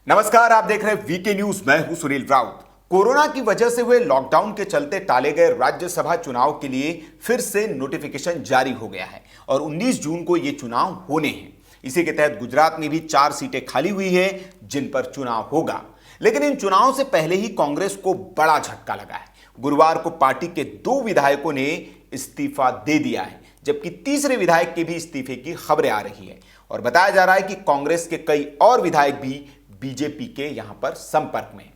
नमस्कार, आप देख रहे हैं वीके न्यूज। मैं हूं सुनील राउत। कोरोना की वजह से हुए लॉकडाउन के चलते टाले गए राज्यसभा चुनाव के लिए फिर से नोटिफिकेशन जारी हो गया है और 19 जून को ये चुनाव होने हैं। इसी के तहत गुजरात में भी 4 सीटें खाली हुई है जिन पर चुनाव होगा। लेकिन इन चुनावों से पहले ही कांग्रेस को बड़ा झटका लगा है। गुरुवार को पार्टी के 2 विधायकों ने इस्तीफा दे दिया है, जबकि तीसरे विधायक के भी इस्तीफे की खबरें आ रही है और बताया जा रहा है कि कांग्रेस के कई और विधायक भी बीजेपी के यहां पर संपर्क में।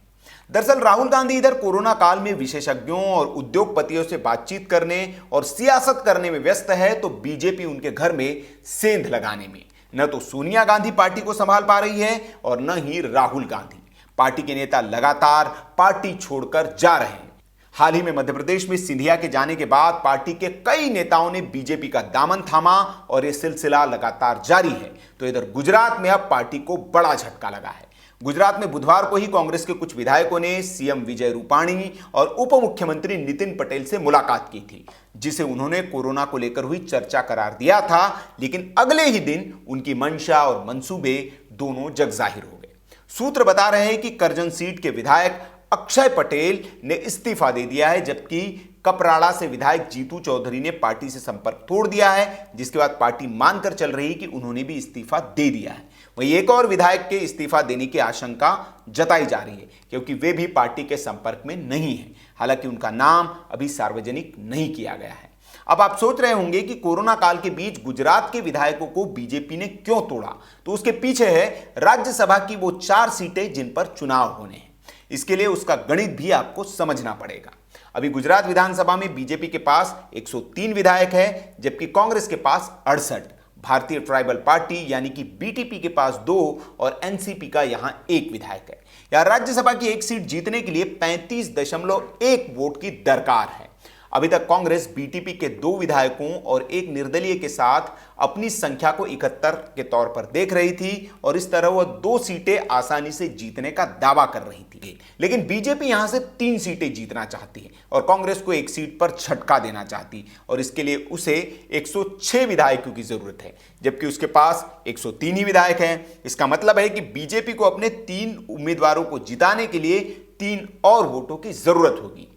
दरअसल राहुल गांधी इधर कोरोना काल में विशेषज्ञों और उद्योगपतियों से बातचीत करने और सियासत करने में व्यस्त है, तो बीजेपी उनके घर में सेंध लगाने में। न तो सोनिया गांधी पार्टी को संभाल पा रही है और न ही राहुल गांधी। पार्टी के नेता लगातार पार्टी छोड़कर जा रहे हैं। हाल ही में मध्य प्रदेश में सिंधिया के जाने के बाद पार्टी के कई नेताओं ने बीजेपी का दामन थामा और यह सिलसिला लगातार जारी है। तो इधर गुजरात में अब पार्टी को बड़ा झटका लगा है। गुजरात में बुधवार को ही कांग्रेस के कुछ विधायकों ने सीएम विजय रूपाणी और उप मुख्यमंत्री नितिन पटेल से मुलाकात की थी, जिसे उन्होंने कोरोना को लेकर हुई चर्चा करार दिया था। लेकिन अगले ही दिन उनकी मंशा और मंसूबे दोनों जगजाहिर हो गए। सूत्र बता रहे हैं कि करजन सीट के विधायक अक्षय पटेल ने इस्तीफा दे दिया है, जबकि कपराड़ा से विधायक जीतू चौधरी ने पार्टी से संपर्क तोड़ दिया है, जिसके बाद पार्टी मानकर चल रही है कि उन्होंने भी इस्तीफा दे दिया है। वहीं एक और विधायक के इस्तीफा देने की आशंका जताई जा रही है, क्योंकि वे भी पार्टी के संपर्क में नहीं है। हालांकि उनका नाम अभी सार्वजनिक नहीं किया गया है। अब आप सोच रहे होंगे कि कोरोना काल के बीच गुजरात के विधायकों को बीजेपी ने क्यों तोड़ा, तो उसके पीछे है राज्यसभा की वो 4 सीटें जिन पर चुनाव होने हैं। इसके लिए उसका गणित भी आपको समझना पड़ेगा। अभी गुजरात विधानसभा में बीजेपी के पास 103 विधायक है, जबकि कांग्रेस के पास 68, भारतीय ट्राइबल पार्टी यानी कि बीटीपी के पास 2 और एनसीपी का यहां 1 विधायक है। यहां राज्यसभा की 1 सीट जीतने के लिए 35.1 वोट की दरकार है। अभी तक कांग्रेस बीटीपी के 2 विधायकों और 1 निर्दलीय के साथ अपनी संख्या को 71 के तौर पर देख रही थी और इस तरह वह 2 सीटें आसानी से जीतने का दावा कर रही थी। लेकिन बीजेपी यहां से 3 सीटें जीतना चाहती है और कांग्रेस को 1 सीट पर झटका देना चाहती, और इसके लिए उसे 106 विधायकों की जरूरत है, जबकि उसके पास 103 ही विधायक हैं। इसका मतलब है कि बीजेपी को अपने 3 उम्मीदवारों को जिताने के लिए 3 और वोटों की जरूरत होगी।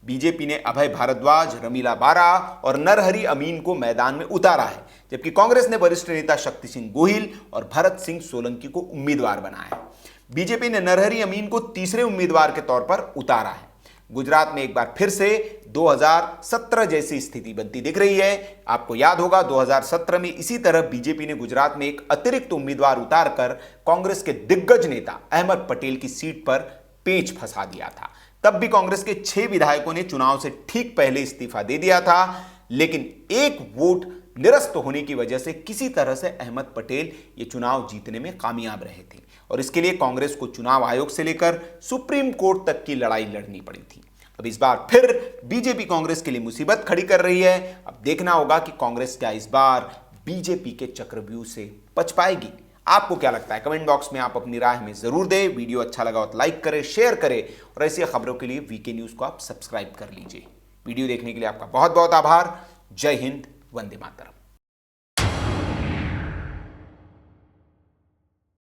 बीजेपी ने अभय भारद्वाज, रमीला बारा और नरहरि अमीन को मैदान में उतारा है, जबकि कांग्रेस ने वरिष्ठ नेता शक्ति सिंह गोहिल और भरत सिंह सोलंकी को उम्मीदवार बनाया है। बीजेपी ने नरहरि अमीन को तीसरे उम्मीदवार के तौर पर उतारा है। गुजरात में एक बार फिर से 2017 जैसी स्थिति बनती दिख रही है। आपको याद होगा 2017 में इसी तरह बीजेपी ने गुजरात में एक अतिरिक्त उम्मीदवार उतारकर कांग्रेस के दिग्गज नेता अहमद पटेल की सीट पर पेच फंसा दिया था। तब भी कांग्रेस के 6 विधायकों ने चुनाव से ठीक पहले इस्तीफा दे दिया था, लेकिन 1 वोट निरस्त होने की वजह से किसी तरह से अहमद पटेल ये चुनाव जीतने में कामयाब रहे थे और इसके लिए कांग्रेस को चुनाव आयोग से लेकर सुप्रीम कोर्ट तक की लड़ाई लड़नी पड़ी थी। अब इस बार फिर बीजेपी कांग्रेस के लिए मुसीबत खड़ी कर रही है। अब देखना होगा कि कांग्रेस क्या इस बार बीजेपी के चक्रव्यूह से बच पाएगी। आपको क्या लगता है? कमेंट बॉक्स में आप अपनी राय हमें जरूर दें। वीडियो अच्छा लगा हो तो लाइक करें, शेयर करें और ऐसी खबरों के लिए वीके न्यूज को आप सब्सक्राइब कर लीजिए। वीडियो देखने के लिए आपका बहुत बहुत आभार। जय हिंद, वंदे मातरम।